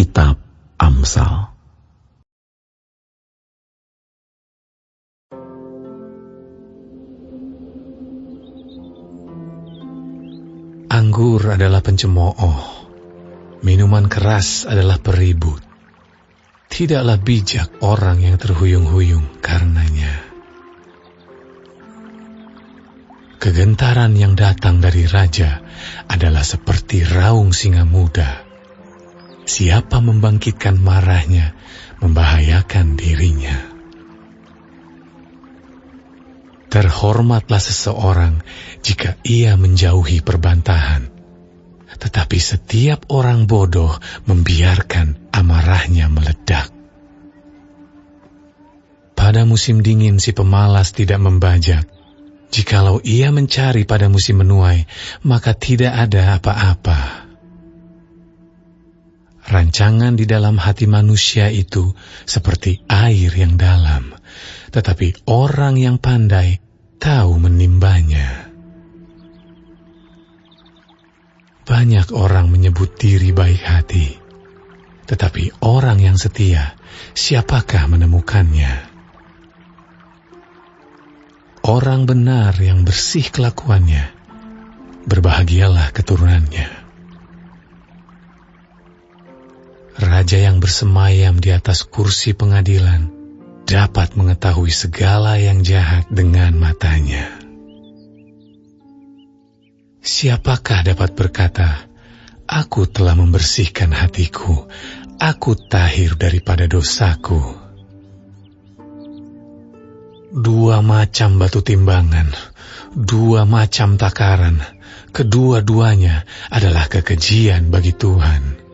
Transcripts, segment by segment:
Kitab Amsal. Anggur adalah pencemooh, minuman keras adalah peribut. Tidaklah bijak orang yang terhuyung-huyung karenanya. Kegentaran yang datang dari raja adalah seperti raung singa muda. Siapa membangkitkan marahnya, membahayakan dirinya. Terhormatlah seseorang jika ia menjauhi perbantahan, tetapi setiap orang bodoh membiarkan amarahnya meledak. Pada musim dingin si pemalas tidak membajak. Jikalau ia mencari pada musim menuai, maka tidak ada apa-apa. Rancangan di dalam hati manusia itu seperti air yang dalam, tetapi orang yang pandai tahu menimbanya. Banyak orang menyebut diri baik hati, tetapi orang yang setia, siapakah menemukannya? Orang benar yang bersih kelakuannya, berbahagialah keturunannya. Raja yang bersemayam di atas kursi pengadilan dapat mengetahui segala yang jahat dengan matanya. Siapakah dapat berkata, "Aku telah membersihkan hatiku, aku tahir daripada dosaku"? Dua macam batu timbangan, dua macam takaran, kedua-duanya adalah kekejian bagi Tuhan.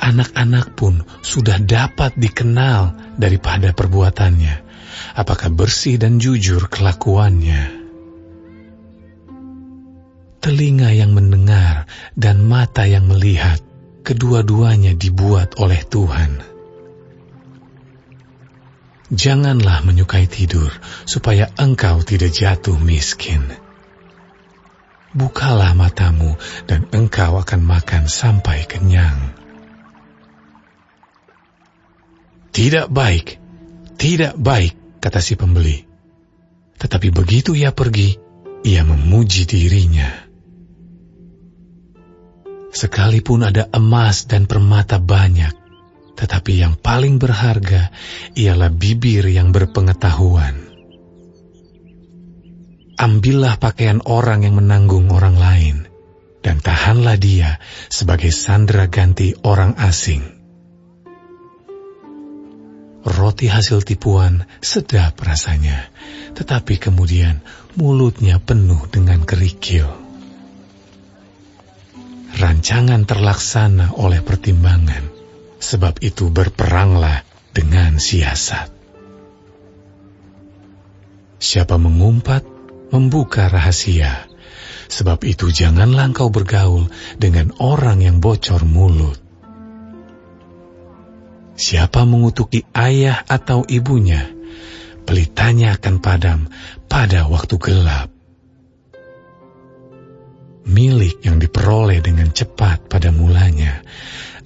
Anak-anak pun sudah dapat dikenal daripada perbuatannya, apakah bersih dan jujur kelakuannya. Telinga yang mendengar dan mata yang melihat, kedua-duanya dibuat oleh Tuhan. Janganlah menyukai tidur, supaya engkau tidak jatuh miskin. Bukalah matamu, dan engkau akan makan sampai kenyang. Tidak baik, kata si pembeli. Tetapi begitu ia pergi, ia memuji dirinya. Sekalipun ada emas dan permata banyak, tetapi yang paling berharga ialah bibir yang berpengetahuan. Ambillah pakaian orang yang menanggung orang lain, dan tahanlah dia sebagai sandera ganti orang asing. Roti hasil tipuan sedap rasanya, tetapi kemudian mulutnya penuh dengan kerikil. Rancangan terlaksana oleh pertimbangan, sebab itu berperanglah dengan siasat. Siapa mengumpat, membuka rahasia, sebab itu janganlah engkau bergaul dengan orang yang bocor mulut. Siapa mengutuki ayah atau ibunya, pelitanya akan padam pada waktu gelap. Milik yang diperoleh dengan cepat pada mulanya,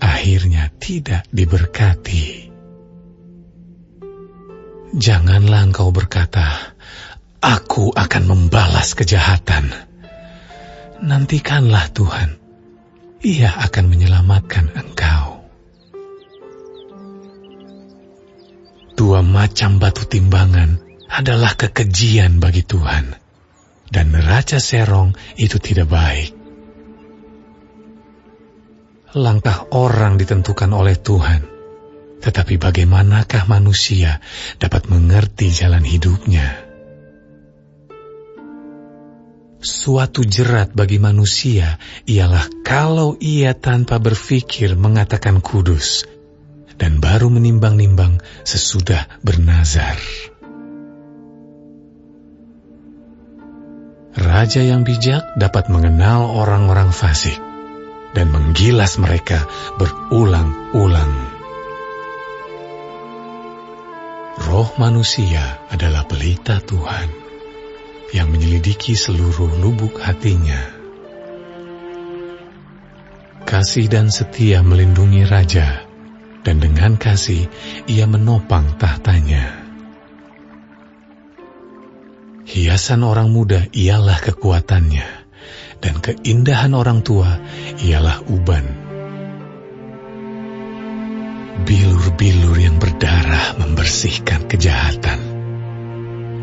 akhirnya tidak diberkati. Janganlah engkau berkata, "Aku akan membalas kejahatan." Nantikanlah Tuhan, Ia akan menyelamatkan engkau. Dua macam batu timbangan adalah kekejian bagi Tuhan, dan neraca serong itu tidak baik. Langkah orang ditentukan oleh Tuhan, tetapi bagaimanakah manusia dapat mengerti jalan hidupnya? Suatu jerat bagi manusia ialah kalau ia tanpa berfikir mengatakan kudus, dan baru menimbang-nimbang sesudah bernazar. Raja yang bijak dapat mengenal orang-orang fasik, dan menggilas mereka berulang-ulang. Roh manusia adalah pelita Tuhan, yang menyelidiki seluruh lubuk hatinya. kasih dan setia melindungi raja, dan dengan kasih ia menopang tahtanya. Hiasan orang muda ialah kekuatannya, dan keindahan orang tua ialah uban. Bilur-bilur yang berdarah membersihkan kejahatan,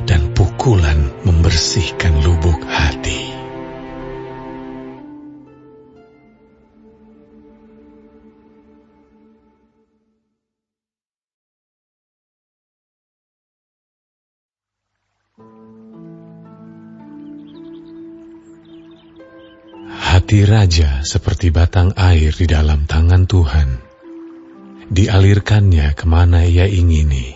dan pukulan membersihkan lubuk hati. Hati raja seperti batang air di dalam tangan Tuhan. Dialirkannya kemana ia ingini.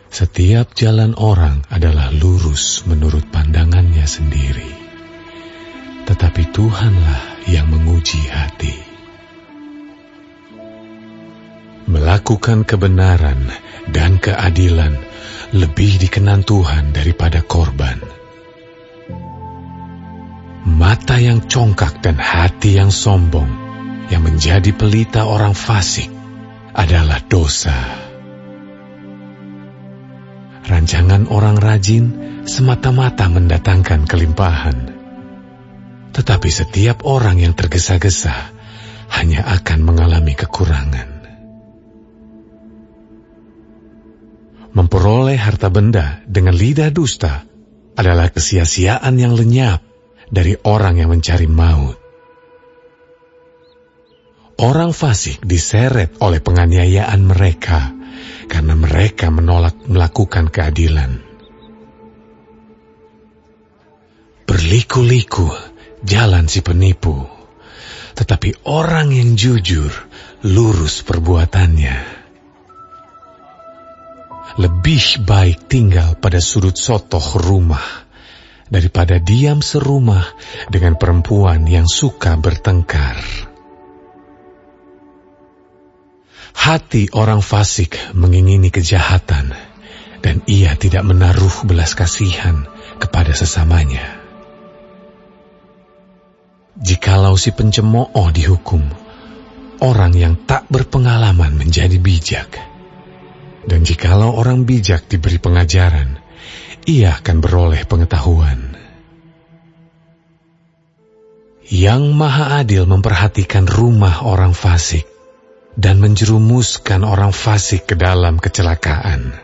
Setiap jalan orang adalah lurus menurut pandangannya sendiri. Tetapi Tuhanlah yang menguji hati. Melakukan kebenaran dan keadilan lebih dikenan Tuhan daripada korban. Mata yang congkak dan hati yang sombong, yang menjadi pelita orang fasik, adalah dosa. Rancangan orang rajin semata-mata mendatangkan kelimpahan. Tetapi setiap orang yang tergesa-gesa hanya akan mengalami kekurangan. Memperoleh harta benda dengan lidah dusta adalah kesia-siaan yang lenyap dari orang yang mencari maut. Orang fasik diseret oleh penganiayaan mereka karena mereka menolak melakukan keadilan. Berliku-liku jalan si penipu, tetapi orang yang jujur lurus perbuatannya. Lebih baik tinggal pada sudut sotoh rumah daripada diam serumah dengan perempuan yang suka bertengkar. Hati orang fasik mengingini kejahatan, dan ia tidak menaruh belas kasihan kepada sesamanya. Jikalau si pencemooh dihukum, orang yang tak berpengalaman menjadi bijak. Dan jikalau orang bijak diberi pengajaran, ia akan beroleh pengetahuan. Yang Maha Adil memperhatikan rumah orang fasik dan menjerumuskan orang fasik ke dalam kecelakaan.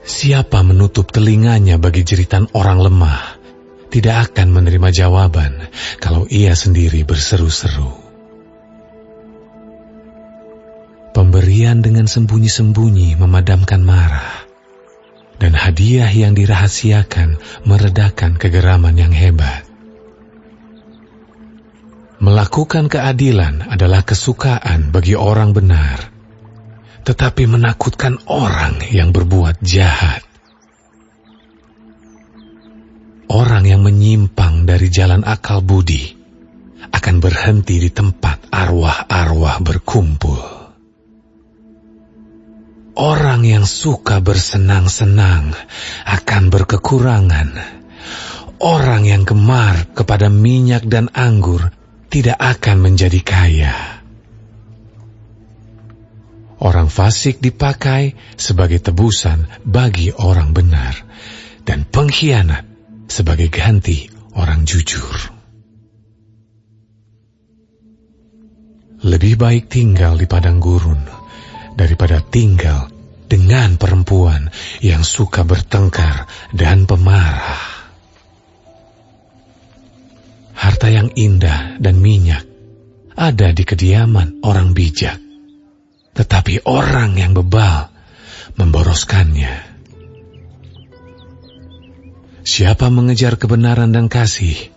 Siapa menutup telinganya bagi jeritan orang lemah, tidak akan menerima jawaban kalau ia sendiri berseru-seru. Pemberian dengan sembunyi-sembunyi memadamkan marah, dan hadiah yang dirahasiakan meredakan kegeraman yang hebat. Melakukan keadilan adalah kesukaan bagi orang benar, tetapi menakutkan orang yang berbuat jahat. Orang yang menyimpang dari jalan akal budi akan berhenti di tempat arwah-arwah berkumpul. Orang yang suka bersenang-senang akan berkekurangan. Orang yang gemar kepada minyak dan anggur tidak akan menjadi kaya. Orang fasik dipakai sebagai tebusan bagi orang benar, dan pengkhianat sebagai ganti orang jujur. Lebih baik tinggal di padang gurun daripada tinggal dengan perempuan yang suka bertengkar dan pemarah. Harta yang indah dan minyak ada di kediaman orang bijak, tetapi orang yang bebal memboroskannya. Siapa mengejar kebenaran dan kasih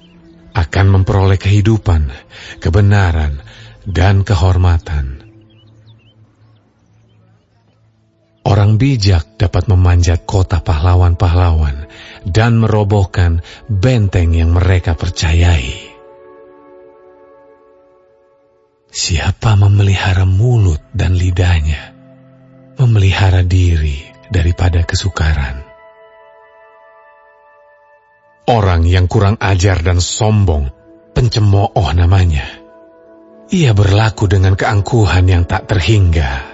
akan memperoleh kehidupan, kebenaran, dan kehormatan. Orang bijak dapat memanjat kota pahlawan-pahlawan dan merobohkan benteng yang mereka percayai. Siapa memelihara mulut dan lidahnya, memelihara diri daripada kesukaran. Orang yang kurang ajar dan sombong, pencemooh namanya. Ia berlaku dengan keangkuhan yang tak terhingga.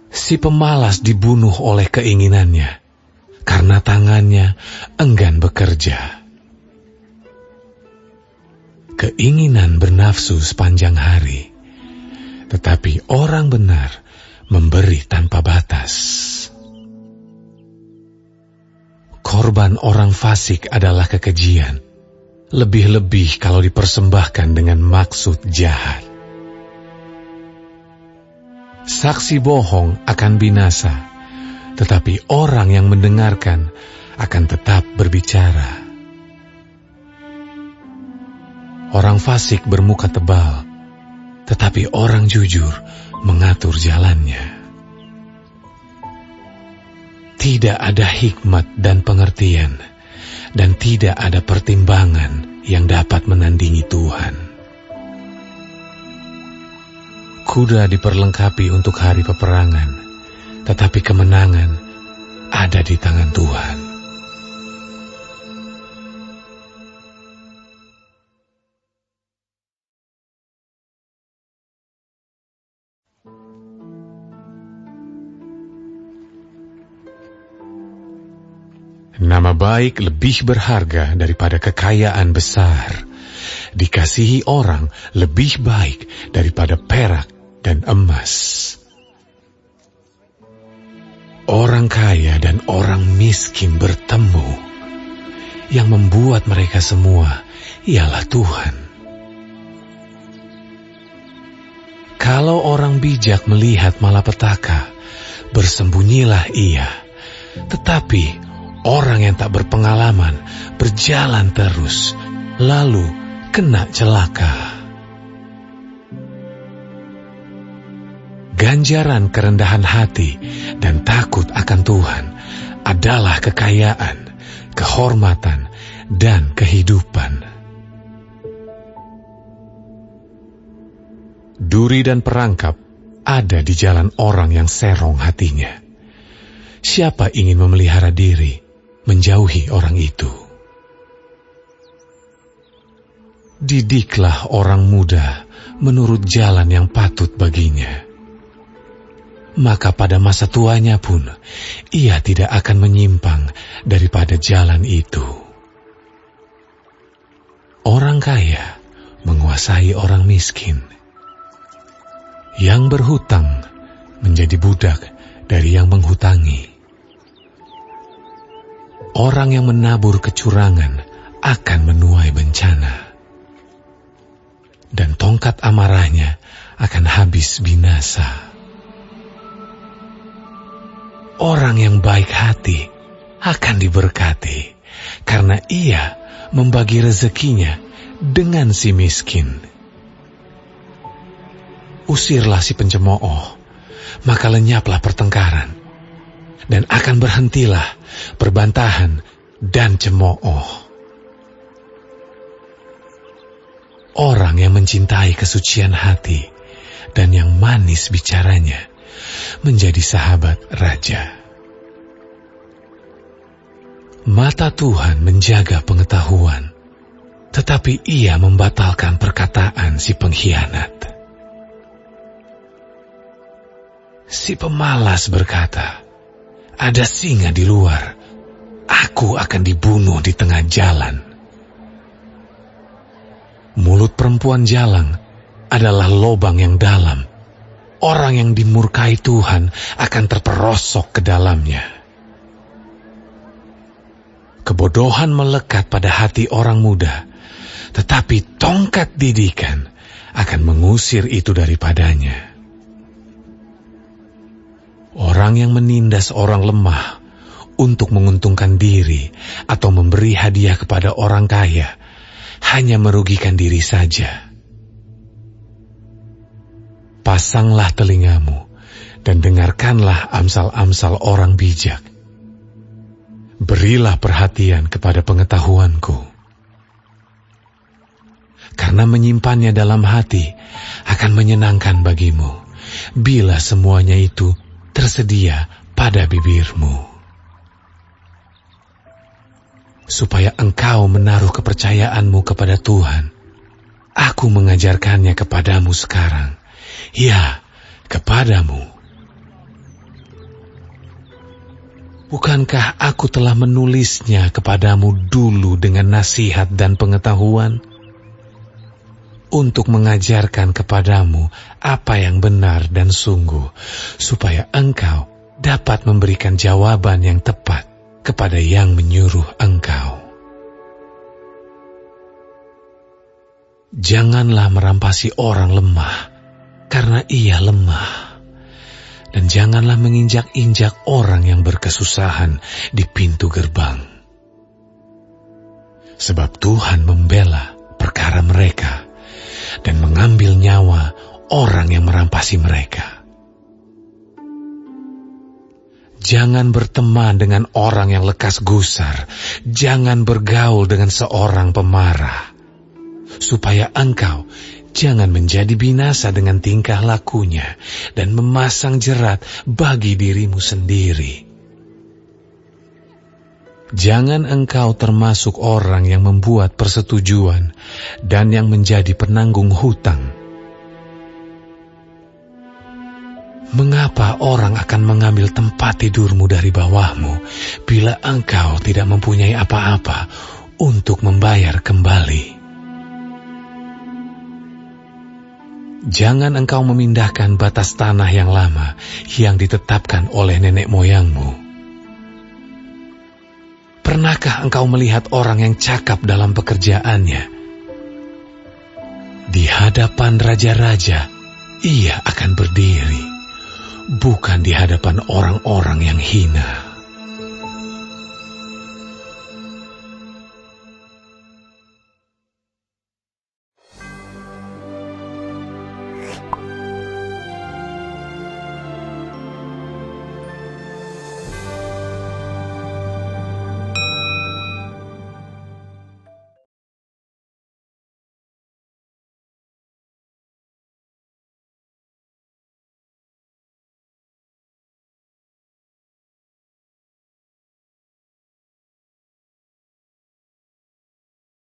Si pemalas dibunuh oleh keinginannya, karena tangannya enggan bekerja. Keinginan bernafsu sepanjang hari, tetapi orang benar memberi tanpa batas. Korban orang fasik adalah kekejian, lebih-lebih kalau dipersembahkan dengan maksud jahat. Saksi bohong akan binasa, tetapi orang yang mendengarkan akan tetap berbicara. Orang fasik bermuka tebal, tetapi orang jujur mengatur jalannya. Tidak ada hikmat dan pengertian, dan tidak ada pertimbangan yang dapat menandingi Tuhan. Kuda diperlengkapi untuk hari peperangan, tetapi kemenangan ada di tangan Tuhan. Nama baik lebih berharga daripada kekayaan besar. Dikasihi orang lebih baik daripada perak dan emas. Orang kaya dan orang miskin bertemu. Yang membuat mereka semua ialah Tuhan. Kalau orang bijak melihat malapetaka, bersembunyilah ia. Tetapi orang yang tak berpengalaman berjalan terus, lalu kena celaka. Ganjaran kerendahan hati dan takut akan Tuhan adalah kekayaan, kehormatan, dan kehidupan. Duri dan perangkap ada di jalan orang yang serong hatinya. Siapa ingin memelihara diri, menjauhi orang itu. Didiklah orang muda menurut jalan yang patut baginya. Maka pada masa tuanya pun, ia tidak akan menyimpang daripada jalan itu. Orang kaya menguasai orang miskin. Yang berhutang menjadi budak dari yang menghutangi. Orang yang menabur kecurangan akan menuai bencana. Dan tongkat amarahnya akan habis binasa. Orang yang baik hati akan diberkati, karena ia membagi rezekinya dengan si miskin. Usirlah si pencemooh, maka lenyaplah pertengkaran, dan akan berhentilah perbantahan dan cemooh. Orang yang mencintai kesucian hati dan yang manis bicaranya menjadi sahabat raja. Mata Tuhan menjaga pengetahuan, tetapi ia membatalkan perkataan si pengkhianat. Si pemalas berkata, "Ada singa di luar, aku akan dibunuh di tengah jalan." Mulut perempuan jalang adalah lobang yang dalam. Orang yang dimurkai Tuhan akan terperosok ke dalamnya. Kebodohan melekat pada hati orang muda, tetapi tongkat didikan akan mengusir itu daripadanya. Orang yang menindas orang lemah untuk menguntungkan diri atau memberi hadiah kepada orang kaya hanya merugikan diri saja. Pasanglah telingamu dan dengarkanlah amsal-amsal orang bijak. Berilah perhatian kepada pengetahuanku. Karena menyimpannya dalam hati akan menyenangkan bagimu, bila semuanya itu tersedia pada bibirmu. supaya engkau menaruh kepercayaanmu kepada Tuhan. Aku mengajarkannya kepadamu sekarang. Ya, kepadamu. Bukankah aku telah menulisnya kepadamu dulu dengan nasihat dan pengetahuan? Untuk mengajarkan kepadamu apa yang benar dan sungguh, supaya engkau dapat memberikan jawaban yang tepat kepada yang menyuruh engkau. Janganlah merampasi orang lemah, karena ia lemah. Dan janganlah menginjak-injak orang yang berkesusahan di pintu gerbang. Sebab Tuhan membela perkara mereka dan mengambil nyawa orang yang merampasi mereka. Jangan berteman dengan orang yang lekas gusar, jangan bergaul dengan seorang pemarah, supaya engkau jangan menjadi binasa dengan tingkah lakunya dan memasang jerat bagi dirimu sendiri. Jangan engkau termasuk orang yang membuat persetujuan dan yang menjadi penanggung hutang. Mengapa orang akan mengambil tempat tidurmu dari bawahmu bila engkau tidak mempunyai apa-apa untuk membayar kembali? Jangan engkau memindahkan batas tanah yang lama yang ditetapkan oleh nenek moyangmu. Pernahkah engkau melihat orang yang cakap dalam pekerjaannya? Di hadapan raja-raja, ia akan berdiri, bukan di hadapan orang-orang yang hina.